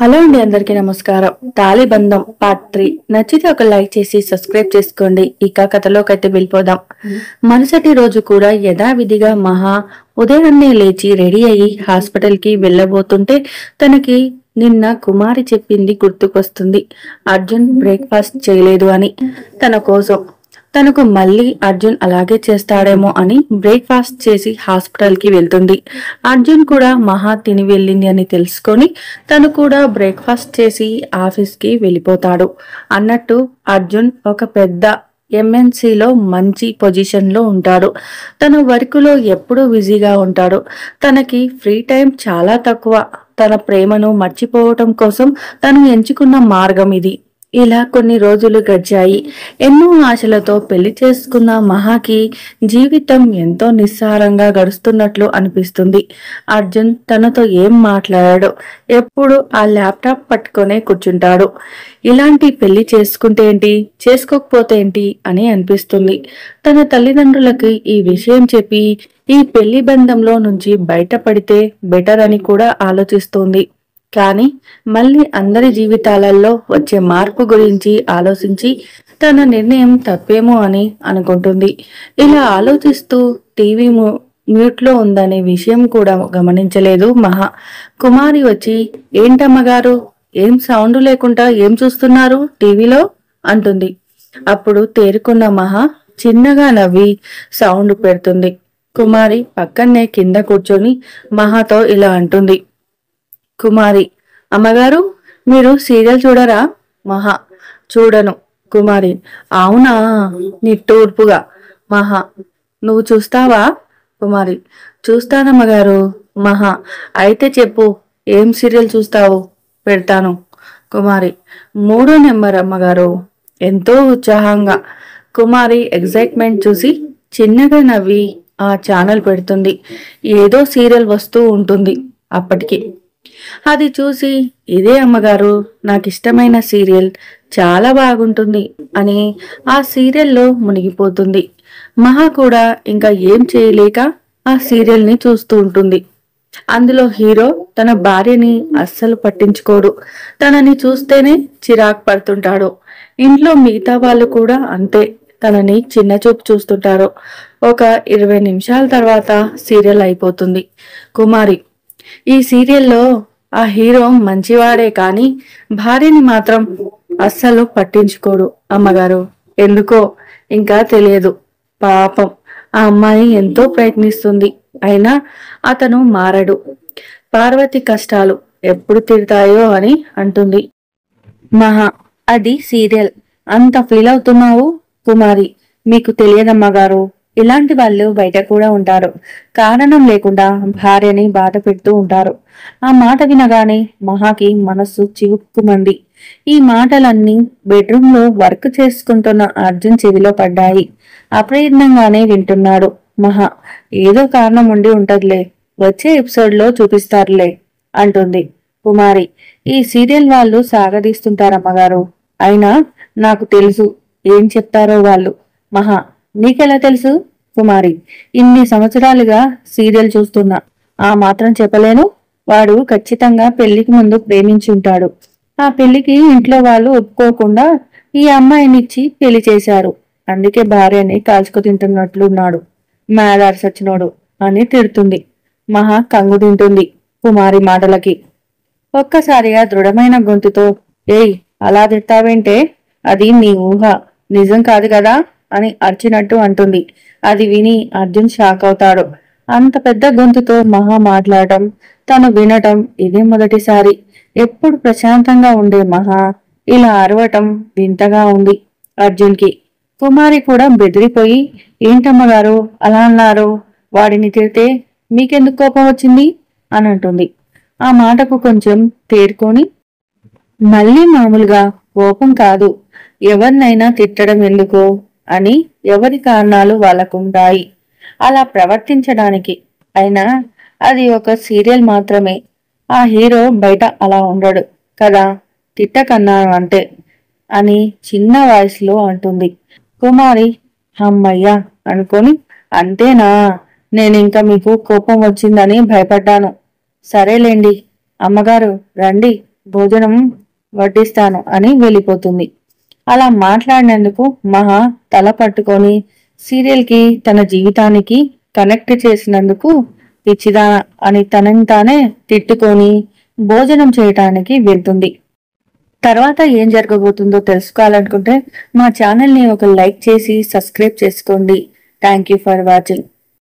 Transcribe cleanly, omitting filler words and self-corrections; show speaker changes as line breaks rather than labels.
Hello అండి, అందరికీ నమస్కారం. తాళిబంధం పార్ట్ 3 నచ్చితే ఒక లైక్ చేసి సబ్స్క్రైబ్ చేసుకోండి. ఇక కథలోకి అయితే వెళ్ళిపోదాం. మరుసటి రోజు కూడా యథావిధిగా మహా ఉదయాన్నే లేచి రెడీ అయ్యి హాస్పిటల్ కి వెళ్ళబోతుంటే తనకి నిన్న కుమారి చెప్పింది గుర్తుకొస్తుంది. అర్జున్ బ్రేక్ఫాస్ట్ చేయలేదు అని. తన కోసం తనకు మళ్ళీ అర్జున్ అలాగే చేస్తాడేమో అని బ్రేక్ఫాస్ట్ చేసి హాస్పిటల్ కి వెళ్తుంది. అర్జున్ కూడా మహా తిని వెళ్ళింది అని తెలుసుకొని తను కూడా బ్రేక్ఫాస్ట్ చేసి ఆఫీస్ కి వెళ్ళిపోతాడు. అన్నట్టు అర్జున్ ఒక పెద్ద ఎంఎన్సీలో మంచి పొజిషన్ లో ఉంటాడు. తన వర్క్ లో ఎప్పుడూ బిజీగా ఉంటాడు. తనకి ఫ్రీ టైం చాలా తక్కువ. తన ప్రేమను మర్చిపోవటం కోసం తను ఎంచుకున్న మార్గం ఇది. ఇలా కొన్ని రోజులు గడిచాయి. ఎన్నో ఆశలతో పెళ్లి చేసుకున్న మహాకి జీవితం ఎంతో నిస్సారంగా గడుస్తున్నట్లు అనిపిస్తుంది. అర్జున్ తనతో ఏం మాట్లాడాడు. ఎప్పుడు ఆ ల్యాప్టాప్ పట్టుకొనే కూర్చుంటాడు. ఇలాంటి పెళ్లి చేసుకుంటే ఏంటి, చేసుకోకపోతే ఏంటి అని అనిపిస్తుంది. తన తల్లిదండ్రులకి ఈ విషయం చెప్పి ఈ పెళ్లి బంధంలో నుంచి బయటపడితే బెటర్ అని కూడా ఆలోచిస్తుంది. కానీ మళ్ళీ అందరి జీవితాలలో వచ్చే మార్పు గురించి ఆలోచించి తన నిర్ణయం తప్పేమో అని అనుకుంటుంది. ఇలా ఆలోచిస్తూ టీవీ మ్యూట్ లో ఉందనే విషయం కూడా గమనించలేదు మహా. కుమారి వచ్చి, ఏంటమ్మగారు, ఏం సౌండ్ లేకుండా ఏం చూస్తున్నారు టీవీలో అంటుంది. అప్పుడు తేరుకున్న మహా చిన్నగా నవ్వి సౌండ్ పెడుతుంది. కుమారి పక్కనే కింద కూర్చొని మహాతో ఇలా అంటుంది. కుమారి, అమ్మగారు, మీరు సీరియల్ చూడరా? మహా, చూడను. కుమారి, అవునా, నిట్టూర్పుగా. మహా, నువ్వు చూస్తావా? కుమారి, చూస్తానమ్మగారు. మహా, అయితే చెప్పు, ఏం సీరియల్ చూస్తావు? పెడతాను. కుమారి, 3వ నెంబర్ అమ్మగారు. ఎంతో ఉత్సాహంగా. కుమారి ఎగ్జైట్మెంట్ చూసి చిన్నగా నవ్వి ఆ ఛానల్ పెడుతుంది. ఏదో సీరియల్ వస్తూ ఉంటుంది అప్పటికి. అది చూసి, ఇదే అమ్మగారు, నాకు ఇష్టమైన సీరియల్, చాలా బాగుంటుంది అని ఆ సీరియల్లో మునిగిపోతుంది. మహా కూడా ఇంకా ఏం చేయలేక ఆ సీరియల్ ని చూస్తూ ఉంటుంది. అందులో హీరో తన భార్యని అస్సలు పట్టించుకోడు. తనని చూస్తేనే చిరాకు పడుతుంటాడు. ఇంట్లో మిగతా వాళ్ళు కూడా అంతే, తనని చిన్న చూపు చూస్తుంటారు. ఒక 20 నిమిషాల తర్వాత సీరియల్ అయిపోతుంది. కుమారి, ఈ సీరియల్లో ఆ హీరో మంచివాడే కానీ భార్యని మాత్రం అస్సలు పట్టించుకోడు అమ్మగారు. ఎందుకో ఇంకా తెలియదు. పాపం, ఆ అమ్మాయి ఎంతో ప్రయత్నిస్తుంది, అయినా అతను మారడు. పార్వతి కష్టాలు ఎప్పుడు తీరుతాయో అని అంటుంది. మహా, అది సీరియల్, అంత ఫీల్ అవుతున్నావు? కుమారి, మీకు తెలియదమ్మగారు, ఇలాంటి వాళ్ళు బయట కూడా ఉంటారు. కారణం లేకుండా భార్యని బాధ పెడుతూ ఉంటారు. ఆ మాట వినగానే మహాకి మనస్సు చివుక్కుమంది. ఈ మాటలన్నీ బెడ్రూమ్ లో వర్క్ చేసుకుంటున్న అర్జున్ చెవిలో పడ్డాయి. అప్రయత్నంగానే వింటున్నాడు. మహా, ఏదో కారణం ఉండి ఉంటదిలే, వచ్చే ఎపిసోడ్ లో చూపిస్తారులే అంటుంది. కుమారి, ఈ సీరియల్ వాళ్ళు సాగదీస్తుంటారమ్మగారు, అయినా నాకు తెలుసు ఏం చెప్తారో వాళ్ళు. మహా, నీకెలా తెలుసు? కుమారి, ఇన్ని సంవత్సరాలుగా సీరియల్ చూస్తున్నా, ఆ మాత్రం చెప్పలేను. వాడు ఖచ్చితంగా పెళ్లికి ముందు ప్రేమించుంటాడు. ఆ పెళ్లికి ఇంట్లో వాళ్ళు ఒప్పుకోకుండా ఈ అమ్మాయినిచ్చి పెళ్లి చేశారు. అందుకే భార్యని కాల్చుకు తింటున్నట్లున్నాడు, మేదార్ సచ్చినోడు అని తిడుతుంది. మహా కంగు తింటుంది కుమారి మాటలకి. ఒక్కసారిగా దృఢమైన గొంతుతో, ఏయ్, అలా తిట్టావేంటే, అది నీ ఊహ, నిజం కాదు కదా అని అర్చినట్టు అంటుంది. అది విని అర్జున్ షాక్ అవుతాడు. అంత పెద్ద గొంతుతో మహా మాట్లాడటం తను వినటం ఇదే మొదటిసారి. ఎప్పుడు ప్రశాంతంగా ఉండే మహా ఇలా అరవటం వింతగా ఉంది అర్జున్ కి. కుమారి కూడా బెదిరిపోయి, ఏంటమ్మగారు అలా అన్నారు? వాడిని తిడితే మీకెందుకు కోపం వచ్చింది అని అంటుంది. ఆ మాటకు కొంచెం తేరుకొని, మళ్ళీ మామూలుగా కోపం కాదు, ఎవరినైనా తిట్టడం ఎందుకో అని ఎవరి కారణాలు వాళ్ళకుంటాయి అలా ప్రవర్తించడానికి. అయినా అది ఒక సీరియల్ మాత్రమే. ఆ హీరో బయట అలా ఉండడు కదా, తిట్టకన్నాను అంతే అని చిన్న వాయిస్ లో అంటుంది. కుమారి అమ్మయ్యా అనుకొని, అంతేనా, నేనింకా మీకు కోపం వచ్చిందని భయపడ్డాను. సరేలేండి అమ్మగారు, రండి భోజనం వడ్డిస్తాను అని వెళ్ళిపోతుంది. అలా మాట్లాడినందుకు మహా తల పట్టుకొని సీరియల్ కి తన జీవితానికి కనెక్ట్ చేసినందుకు పిచ్చిదాన అని తనని తానే తిట్టుకొని భోజనం చేయటానికి వెళ్తుంది. తర్వాత ఏం జరగబోతుందో తెలుసుకోవాలనుకుంటే మా ఛానల్ ని ఒక లైక్ చేసి సబ్స్క్రైబ్ చేసుకోండి. Thank you for watching.